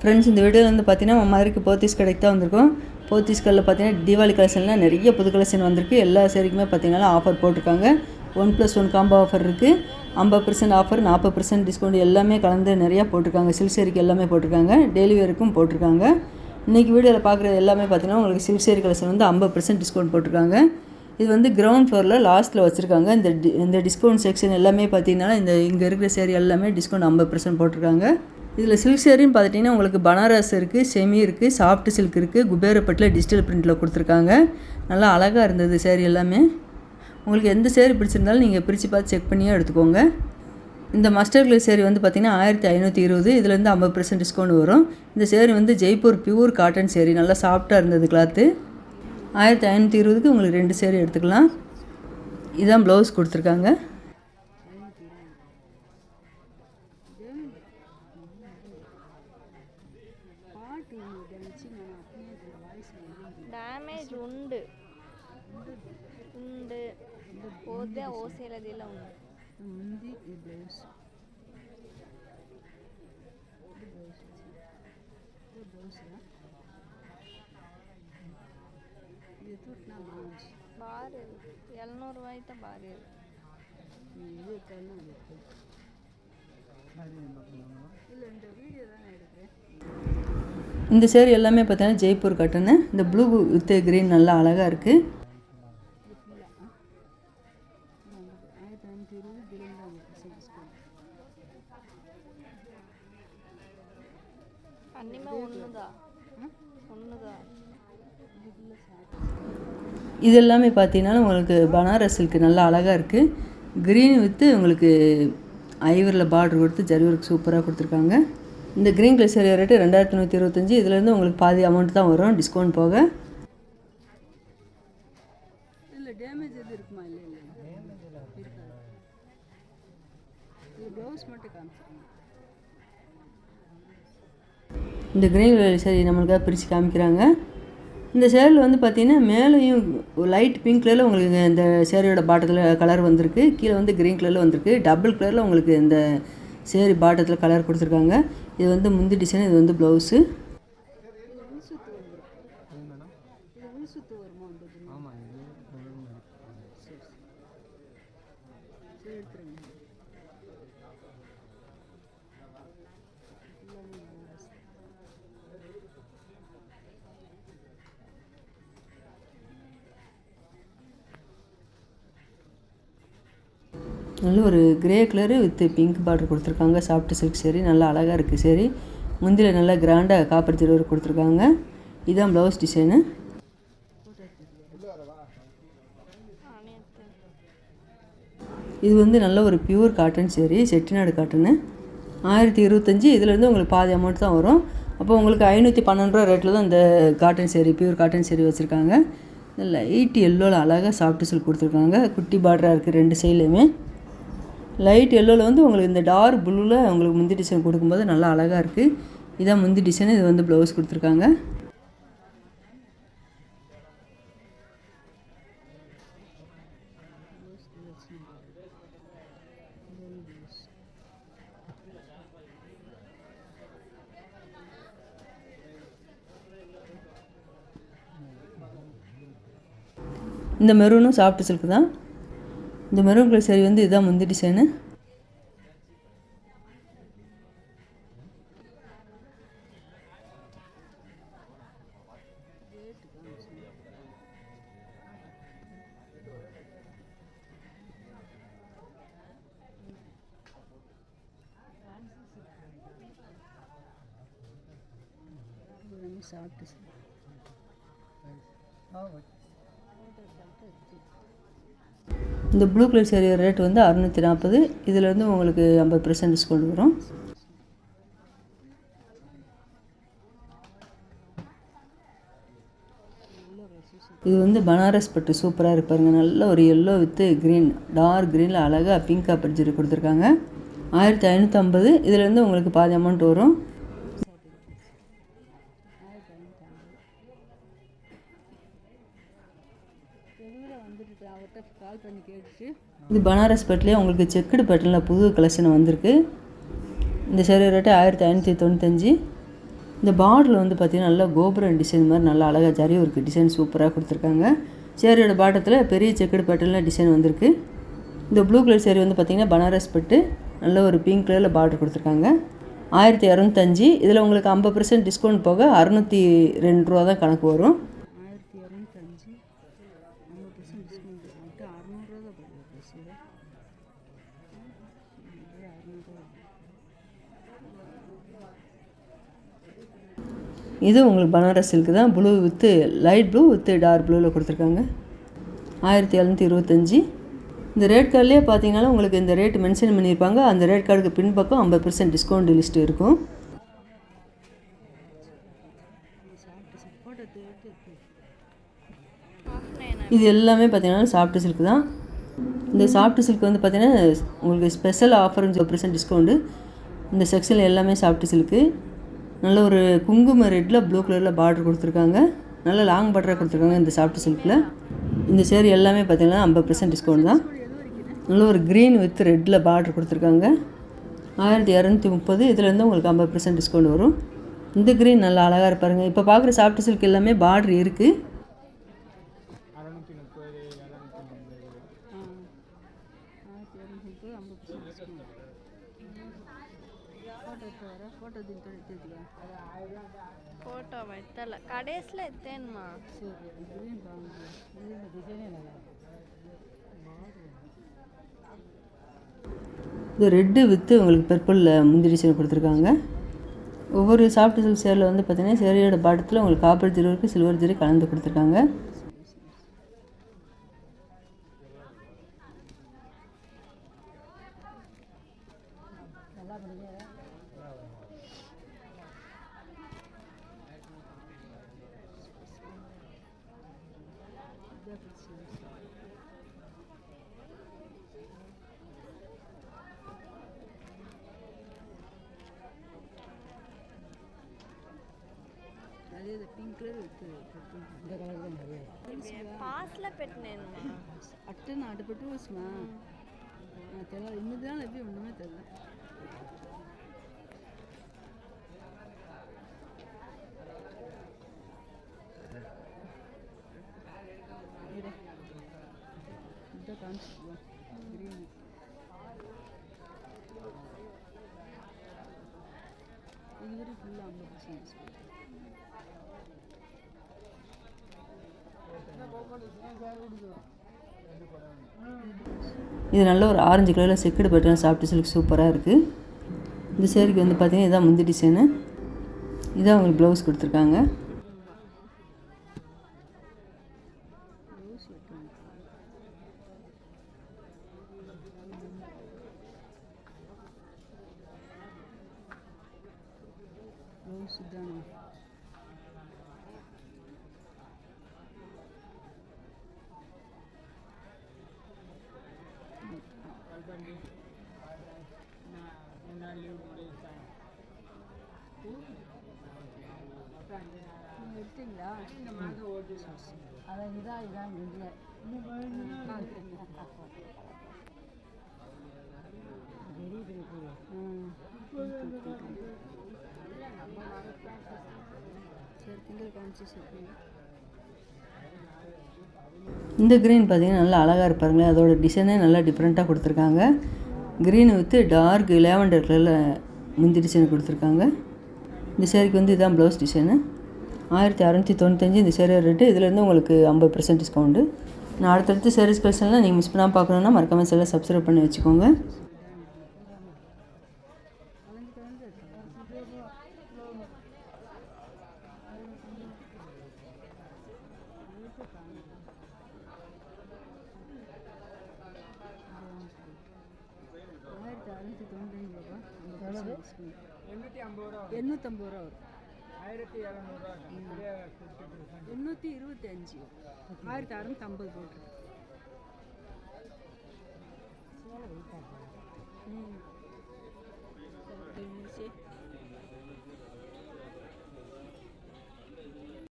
Friends, இந்த வீடியோவில் வந்து பார்த்தீங்கன்னா மதுரைக்கு போத்தீஸ் கடைக்கு தான் வந்திருக்கோம். போத்தீஸ் கடையில் பார்த்தீங்கன்னா தீபாவளி கலெக்ஷன்லாம் நிறைய புது கலெக்ஷன் வந்திருக்கு. எல்லா சேரீக்குமே பார்த்தீங்கன்னா ஆஃபர் போட்டிருக்காங்க. 1+1 காம்போ ஆஃபர் இருக்குது. 50% ஆஃபர், 40% டிஸ்கவுண்ட் எல்லாமே கலந்து நிறையா போட்டிருக்காங்க. சில்க் சேரீக்கு எல்லாமே போட்டிருக்காங்க. டெய்லி வேருக்கும் போட்டிருக்காங்க. இன்றைக்கி வீடியோவில் பார்க்குறது எல்லாமே பார்த்தீங்கன்னா உங்களுக்கு சில்க் சேரீ கலெக்ஷன் வந்து 50% டிஸ்கவுண்ட் போட்டிருக்காங்க. இது வந்து கிரவுண்ட் ஃப்ளோரில் லாஸ்ட்டில் வச்சுருக்காங்க. இந்த டிஸ்கவுண்ட் செக்ஷன் எல்லாமே பார்த்தீங்கன்னா இங்கே இருக்கிற சேரீ எல்லாமே டிஸ்கவுண்ட் 50% போட்டிருக்காங்க. இதில் சில்க் சேரீன்னு பார்த்துட்டிங்கன்னா உங்களுக்கு பனாரஸ் இருக்குது, செமி இருக்குது, சாஃப்ட் சில்க் இருக்குது, குபேரப்பட்டில் டிஜிட்டல் பிரிண்டில் கொடுத்துருக்காங்க. நல்லா அழகாக இருந்தது சேரீ எல்லாமே. உங்களுக்கு எந்த சேரீ பிடிச்சிருந்தாலும் நீங்கள் பிரித்து பார்த்து செக் பண்ணியே எடுத்துக்கோங்க. இந்த மஸ்டர் கலர் சேரீ வந்து பார்த்திங்கன்னா 1520, இதுலேருந்து 50% டிஸ்கவுண்ட் வரும். இந்த சேரீ வந்து ஜெய்ப்பூர் பியூர் காட்டன் சேரீ, நல்லா சாஃப்டாக இருந்தது கிளாத்து. 1520க்கு உங்களுக்கு 2 சேரீ எடுத்துக்கலாம். இதுதான் ப்ளவுஸ் கொடுத்துருக்காங்க. ಡ್ಯಾಮೇಜ್ ಉಂಡು ಹೋದೆ ಓಸೇಲದಿಲ್ಲ ఉంది ఈ బ్లౌజ్ ಭಾರಿ 700 ಆಯ್ತಾ ಭಾರಿ இந்த சேரீ எல்லாமே பார்த்தீங்கன்னா ஜெய்ப்பூர் காட்டனு. இந்த ப்ளூ வித் கிரீன் நல்லா அழகாக இருக்குது. இது எல்லாமே பார்த்தீங்கன்னா உங்களுக்கு பனாரஸ் சில்க் நல்லா அழகாக இருக்குது. க்ரீன் வித்து உங்களுக்கு ஐவரில் பார்டர் கொடுத்து ஜரி ஒர்க் சூப்பராக கொடுத்துருக்காங்க. இந்த க்ரீன் கலர் சேரீ ரேட்டு 2125. இதுலேருந்து உங்களுக்கு பாதி அமௌண்ட் தான் வரும் டிஸ்கவுண்ட் போக. இல்லை டேமேஜ் எது இருக்குமா? இல்லை ப்ளவுஸ் மட்டும் காமிச்சிருங்க. இந்த க்ரீன் கலர் சேரீ நம்மளுக்காக பிரித்து காமிக்கிறாங்க. இந்த சேரீயில் வந்து பார்த்திங்கன்னா மேலேயும் லைட் பிங்க் கலரில் உங்களுக்கு இந்த சேரீயோட பாட்டத்தில் கலர் வந்திருக்கு. கீழே வந்து க்ரீன் கலரில் வந்திருக்கு. டபுள் கலரில் உங்களுக்கு இந்த சேரீ பாட்டத்தில் கலர் கொடுத்துருக்காங்க. இது வந்து முந்தி டிசைன், இது வந்து ப்ளவுஸு. நல்ல ஒரு grey colour with pink border கொடுத்துருக்காங்க. சாஃப்ட் சில்க் சேரீ நல்லா அழகாக இருக்குது சேரீ. முந்தியில் நல்லா கிராண்டாக காப்பர் ஜரி ஒர்க் கொடுத்துருக்காங்க. இதுதான் ப்ளவுஸ் டிசைனு. இது வந்து நல்ல ஒரு pure cotton sari, Chettinad cotton. 1025. இதுலேருந்து உங்களுக்கு பாதி அமௌண்ட் தான் வரும். அப்போ உங்களுக்கு 512 ரூபா ரேட்டில் தான் இந்த cotton sari, pure cotton sari வச்சுருக்காங்க. லைட் எல்லோவில் அழகாக சாஃப்ட் சில்க் கொடுத்துருக்காங்க. குட்டி பார்டராக இருக்குது 2 சைட்லேயுமே. லைட் எல்லோவில் வந்து உங்களுக்கு இந்த டார்க் ப்ளூவில் உங்களுக்கு முந்தி டிசைன் கொடுக்கும்போது நல்லா அழகாக இருக்குது. இதான் முந்தி டிசைன், இது வந்து ப்ளவுஸ் கொடுத்துருக்காங்க. இந்த மெரூனும் சாஃப்ட் சில்க் தான். இந்த மெரூன் கலர் சேரீ வந்து இதுதான் முந்தி டிசைனு. இந்த ப்ளூ கலர் சேரீ ரேட் வந்து 640. இதிலேருந்து உங்களுக்கு 50% டிஸ்கவுண்ட் வரும். இது வந்து பனாரஸ் பட்டு சூப்பராக இருப்பாருங்க. நல்ல ஒரு எல்லோ வித்து க்ரீன், டார்க் க்ரீனில் அழகாக பிங்க் காப்பர் ஜரி கொடுத்துருக்காங்க. 1550. இதுலேருந்து உங்களுக்கு பாதி அமௌண்ட் வரும். இது பனாரஸ் பட்டிலே உங்களுக்கு செக்குடு பேட்டர்னில் புது கலெக்ஷன் வந்திருக்கு. இந்த சேரீ ரேட்டு 1595. இந்த பார்டரில் வந்து பார்த்திங்கன்னா நல்லா கோபுரம் டிசைன் மாதிரி நல்லா அழகாக ஜரி ஒர்க்கு டிசைன் சூப்பராக கொடுத்துருக்காங்க. சேரீயோட பாட்டத்தில் பெரிய செக்குடு பேட்டர்னில் டிசைன் வந்திருக்கு. இந்த ப்ளூ கலர் சேரீ வந்து பார்த்திங்கன்னா பனாரஸ் பட்டு நல்ல ஒரு பிங்க் கலரில் பார்டர் கொடுத்துருக்காங்க. 1205. இதில் உங்களுக்கு 50% டிஸ்கவுண்ட் போக 602 ரூபா தான் கணக்கு வரும். 1205 50% டிஸ்கவுண்ட் போட்டு 600 ரூபா தான் போடுது. இது உங்களுக்கு பனாரஸ் சில்க் தான். Blue with light blue with dark ப்ளூவில் கொடுத்துருக்காங்க. 1725. இந்த ரேட் கார்ட்லேயே பார்த்தீங்கன்னா உங்களுக்கு இந்த ரேட் மென்ஷன் பண்ணியிருப்பாங்க. அந்த ரேட் கார்டுக்கு பின்பக்கம் 50% டிஸ்கவுண்ட் லிஸ்ட் இருக்கும். இது எல்லாமே பார்த்தீங்கன்னா சாஃப்ட் சில்க் தான். இந்த சாஃப்ட் சில்க் வந்து பார்த்தீங்கன்னா உங்களுக்கு ஸ்பெஷல் ஆஃபர் 50% டிஸ்கவுண்ட்டு. இந்த செக்ஷனில் எல்லாமே சாஃப்ட் சில்க்கு. நல்ல ஒரு குங்கும ரெட்டில் ப்ளூ கலரில் பார்டர் கொடுத்துருக்காங்க. நல்ல லாங் பார்டராக கொடுத்துருக்காங்க இந்த சாஃப்ட் சில்கில். இந்த சேரீ எல்லாமே பார்த்தீங்கன்னா 50% டிஸ்கவுண்ட் தான். நல்ல ஒரு க்ரீன் வித் ரெட்டில் பார்டர் கொடுத்துருக்காங்க. 1230. இதுலேருந்து உங்களுக்கு 50% டிஸ்கவுண்ட் வரும். இந்த க்ரீன் நல்லா அழகாக இருப்பாருங்க. இப்போ பார்க்குற சாஃப்ட் சில்க் எல்லாமே பார்டர் இருக்குது. ఫోటో పెట్టాల కడేస్లో ఎత్తేనమ్మా. இது ரெட்டு வித்து உங்களுக்கு பர்பிளில் முந்திரி டிசைன் கொடுத்துருக்காங்க. ஒவ்வொரு சாஃப்ட் சில்க் சேரில் வந்து பார்த்திங்கன்னா சேரியோட பாட்டத்தில் உங்களுக்கு காப்பர் ஜரி இருக்குது, சில்வர் ஜரி கலந்து கொடுத்துருக்காங்க. పాస్లో పెట్టినానమ్మా. అట్టే నాటు పెట్టు వస్తుమా తెల్ల ఇన్ని దినాలు అవి ఉండమే తెల్ల. ఇది ఫుల్ 50%. இது நல்ல ஒரு ஆரஞ்சு கலரில் செக்குடு பேட்டர்ன் சாஃப்ட் சில்க் சூப்பராக இருக்குது. இந்த சேரீக்கு வந்து பார்த்திங்கன்னா இதான் முந்தி டிசைனு. இதான் உங்களுக்கு ப்ளவுஸ் கொடுத்துருக்காங்க. இந்த க்ரீன் பார்த்தீங்கன்னா நல்லா அழகாக இருப்பாருங்களே. அதோட டிசைனே நல்லா டிஃப்ரெண்ட்டாக கொடுத்துருக்காங்க. க்ரீன் வித்து டார்க் லேவண்டர் கலரில் முந்தி டிசைன் கொடுத்துருக்காங்க. இந்த சேரீக்கு வந்து இதுதான் ப்ளவுஸ் டிசைனு. 1695 இந்த சேரீ ரேட்டு. இதுலேருந்து உங்களுக்கு 50% டிஸ்கவுண்ட்டு. நான் அடுத்தடுத்து சேரீஸ் கலெக்ஷன்லாம் நீங்கள் மிஸ் பண்ணாமல் பார்க்கணுன்னா மறக்காமல் சேனலை சப்ஸ்கிரைப் பண்ணி வச்சுக்கோங்க. ₹850 வரும். 825 1650 போட்டு.